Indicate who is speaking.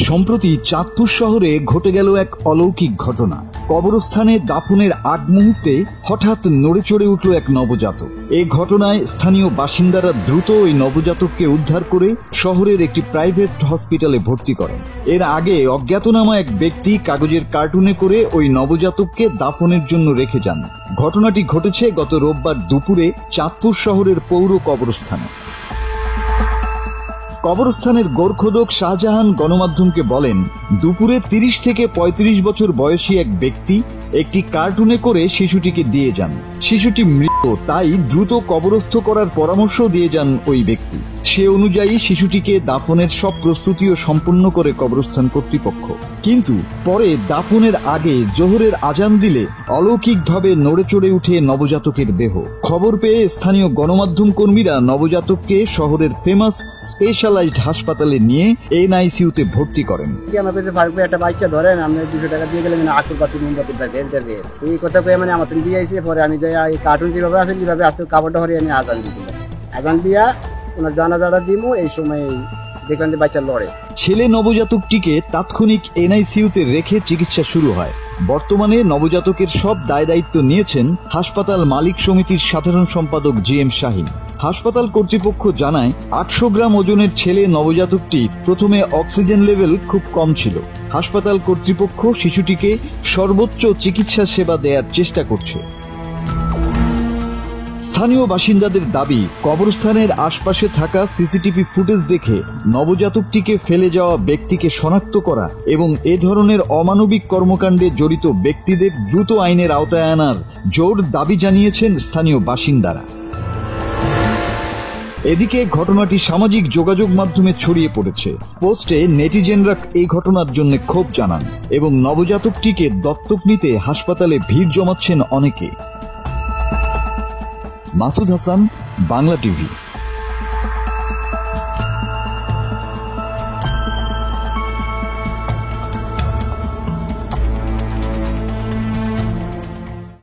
Speaker 1: সম্প্রতি চাঁদপুর শহরে ঘটে গেল এক অলৌকিক ঘটনা। কবরস্থানে দাফনের আগ মুহূর্তে হঠাৎ নড়ে চড়ে উঠল এক নবজাতক। এই ঘটনায় স্থানীয় বাসিন্দারা দ্রুত ওই নবজাতককে উদ্ধার করে শহরের একটি প্রাইভেট হসপিটালে ভর্তি করেন। এর আগে অজ্ঞাতনামা এক ব্যক্তি কাগজের কার্টুনে করে ওই নবজাতককে দাফনের জন্য রেখে যান। ঘটনাটি ঘটেছে গত রোববার দুপুরে চাঁদপুর শহরের পৌর কবরস্থানে। কবরস্থানের গোরখোদক শাহজাহান গণমাধ্যমকে বলেন, দুপুরে 30 থেকে 35 বছর বয়সী এক ব্যক্তি একটি কার্টুনে করে শিশুটিকে দিয়ে যান। শিশুটি মৃত, তাই দ্রুত কবরস্থ করার পরামর্শ দিয়ে যান ওই ব্যক্তি। সে অনুযায়ী শিশুটিকে দাফনের সব প্রস্তুতিও সম্পন্ন করে কবরস্থান কর্তৃপক্ষ। কিন্তু পরে দাফনের আগে জোহরের আজান দিলে অলৌকিকভাবে নড়ে চড়ে উঠে নবজাতকের দেহ। খবর পেয়ে স্থানীয় গণমাধ্যম কর্মীরা নবজাতককে শহরের ফেমাস স্পেশালাইজড হাসপাতালে নিয়ে এনআইসিইউতে ভর্তি করেন।
Speaker 2: একটা বাচ্চা ধরেন, আপনি 200 টাকা দিয়ে গেলেন আকরবাতি মোমবাতি এই কথা কয়ে আমার দিয়ে আইসে। পরে আমি কার্টুন যেভাবে আছে কিভাবে আজকে কাপড়টা হরিয়ে আমি আজান দিয়েছিলাম। আজান দিয়া ওনার জানাজাটা দিব, এই সময় দেখলাম যে বাচ্চা লড়ে।
Speaker 1: ছেলে নবজাতকটিকে তাৎক্ষণিক এনআইসিইউতে রেখে চিকিৎসা শুরু হয়। বর্তমানে নবজাতকের সব দায় দায়িত্ব নিয়েছেন হাসপাতাল মালিক সমিতির সাধারণ সম্পাদক জিএম শাহিন। হাসপাতাল কর্তৃপক্ষ জানায়, 800 গ্রাম ওজনের ছেলে নবজাতকটি প্রথমে অক্সিজেন লেভেল খুব কম ছিল। হাসপাতাল কর্তৃপক্ষ শিশুটিকে সর্বোচ্চ চিকিৎসা সেবা দেওয়ার চেষ্টা করছে। স্থানীয় বাসিন্দাদের দাবি, কবরস্থানের আশপাশে থাকা সিসিটিভি ফুটেজ দেখে নবজাতকটিকে ফেলে যাওয়া ব্যক্তিকে শনাক্ত করা এবং এ ধরনের অমানবিক কর্মকাণ্ডে জড়িত ব্যক্তিদের দ্রুত আইনের আওতায় আনার জোর দাবি জানিয়েছেন স্থানীয় বাসিন্দারা। এদিকে ঘটনাটি সামাজিক যোগাযোগ মাধ্যমে ছড়িয়ে পড়েছে। পোস্টে নেটিজেনরা এই ঘটনার জন্য ক্ষোভ জানান এবং নবজাতকটিকে দত্তক নিতে হাসপাতালে ভিড় জমাচ্ছেন অনেকে। মাসুদ হাসান, বাংলা টিভি।